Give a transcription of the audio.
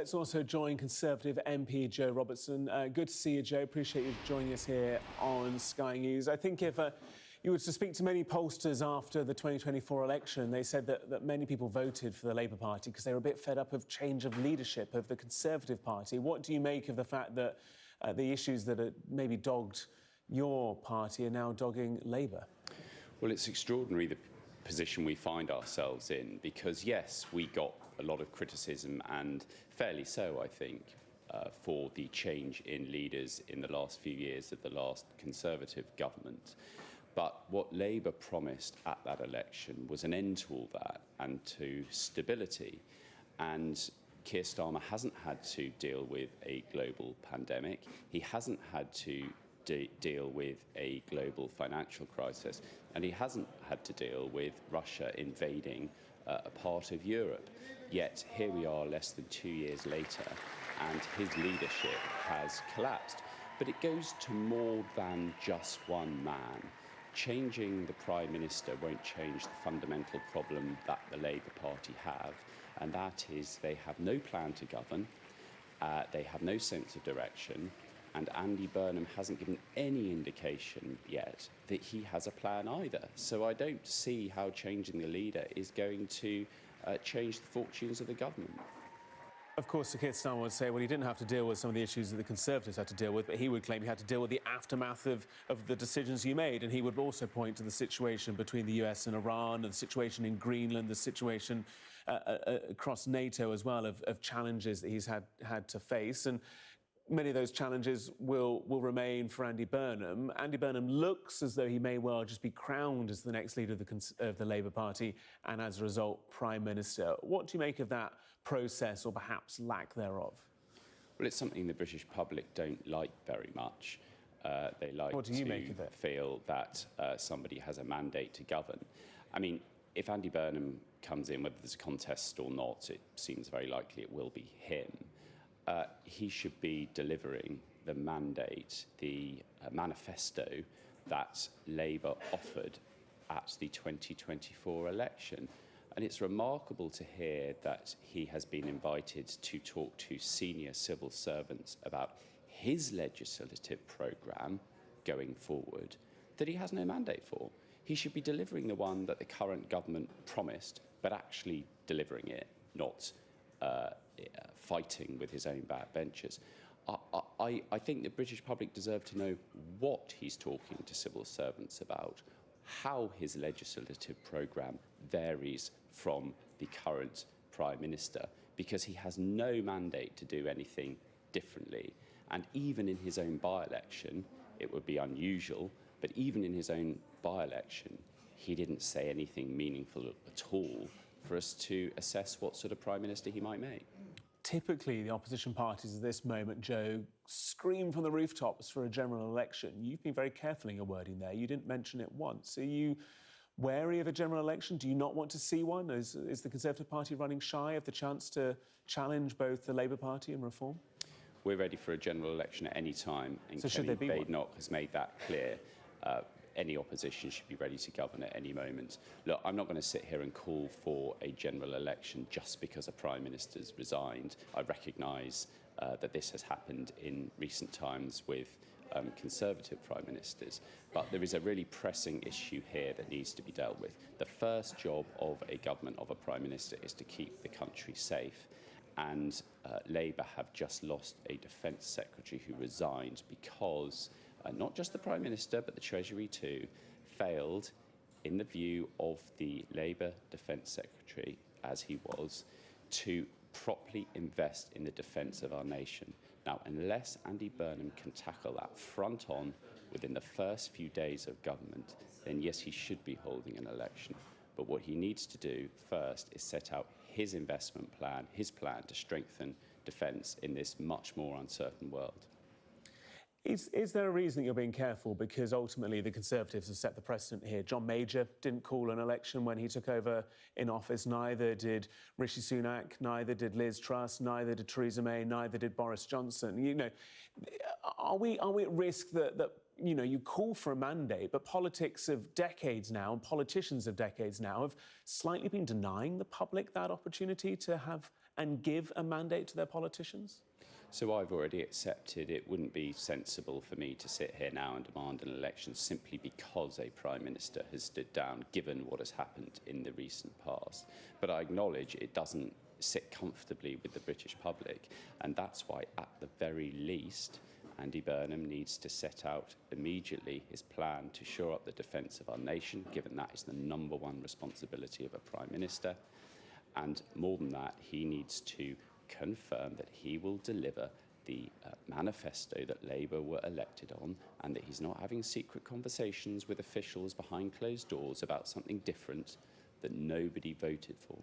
Let's also join Conservative MP Joe Robertson. Good to see you, Joe. Appreciate you joining us here on Sky News. I think if you were to speak to many pollsters after the 2024 election, they said that many people voted for the Labour Party because they were a bit fed up of change of leadership of the Conservative Party. What do you make of the fact that the issues that had maybe dogged your party are now dogging Labour? Well, it's extraordinary the position we find ourselves in because, yes, we got a lot of criticism, and fairly so, I think, for the change in leaders in the last few years of the last Conservative government. But what Labour promised at that election was an end to all that and to stability. And Keir Starmer hasn't had to deal with a global pandemic. He hasn't had to deal with a global financial crisis, and he hasn't had to deal with Russia invading a part of Europe. Yet here we are less than 2 years later, and his leadership has collapsed. But it goes to more than just one man. Changing the Prime Minister won't change the fundamental problem that the Labour Party have, and that is they have no plan to govern, they have no sense of direction, and Andy Burnham hasn't given any indication yet that he has a plan either. So I don't see how changing the leader is going to change the fortunes of the government. Of course, Keir Starmer would say, well, he didn't have to deal with some of the issues that the Conservatives had to deal with, but he would claim he had to deal with the aftermath of the decisions you made. And he would also point to the situation between the US and Iran, and the situation in Greenland, the situation across NATO as well, of challenges that he's had to face. And many of those challenges will remain for Andy Burnham. Andy Burnham looks as though he may well just be crowned as the next leader of the Labour Party and, as a result, Prime Minister. What do you make of that process, or perhaps lack thereof? Well, it's something the British public don't like very much. They like What do you make of it? Feel that somebody has a mandate to govern. I mean, if Andy Burnham comes in, whether there's a contest or not, it seems very likely it will be him. He should be delivering the mandate, the manifesto that Labour offered at the 2024 election. And it's remarkable to hear that he has been invited to talk to senior civil servants about his legislative programme going forward that he has no mandate for. He should be delivering the one that the current government promised, but actually delivering it, not fighting with his own backbenchers. I think the British public deserve to know what he's talking to civil servants about, how his legislative programme varies from the current Prime Minister, because he has no mandate to do anything differently. And even in his own by-election, it would be unusual, but even in his own by-election, he didn't say anything meaningful at all for us to assess what sort of Prime Minister he might make. Typically, the opposition parties at this moment, Joe, scream from the rooftops for a general election. You've been very careful in your wording there. You didn't mention it once. Are you wary of a general election? Do you not want to see one? Is the Conservative Party running shy of the chance to challenge both the Labour Party and Reform? We're ready for a general election at any time, and so Kenny Badenoch has made that clear. Any opposition should be ready to govern at any moment. Look, I'm not going to sit here and call for a general election just because a Prime Minister's resigned. I recognise that this has happened in recent times with Conservative Prime Ministers, but there is a really pressing issue here that needs to be dealt with. The first job of a government, of a Prime Minister, is to keep the country safe. And Labour have just lost a Defence Secretary who resigned because not just the Prime Minister, but the Treasury too, failed, in the view of the Labour Defence Secretary, as he was, to properly invest in the defence of our nation. Now, unless Andy Burnham can tackle that front on within the first few days of government, then yes, he should be holding an election. But what he needs to do first is set out his investment plan, his plan to strengthen defence in this much more uncertain world. Is there a reason that you're being careful? Because ultimately the Conservatives have set the precedent here. John Major didn't call an election when he took over in office. Neither did Rishi Sunak, neither did Liz Truss, neither did Theresa May, neither did Boris Johnson. You know, are we at risk that you know, you call for a mandate, but politics of decades now and politicians of decades now have slightly been denying the public that opportunity to have and give a mandate to their politicians? So I've already accepted it wouldn't be sensible for me to sit here now and demand an election simply because a Prime Minister has stood down, given what has happened in the recent past. But I acknowledge it doesn't sit comfortably with the British public, and that's why, at the very least, Andy Burnham needs to set out immediately his plan to shore up the defence of our nation, given that is the #1 responsibility of a Prime Minister. And more than that, he needs to confirm that he will deliver the manifesto that Labour were elected on, and that he's not having secret conversations with officials behind closed doors about something different that nobody voted for.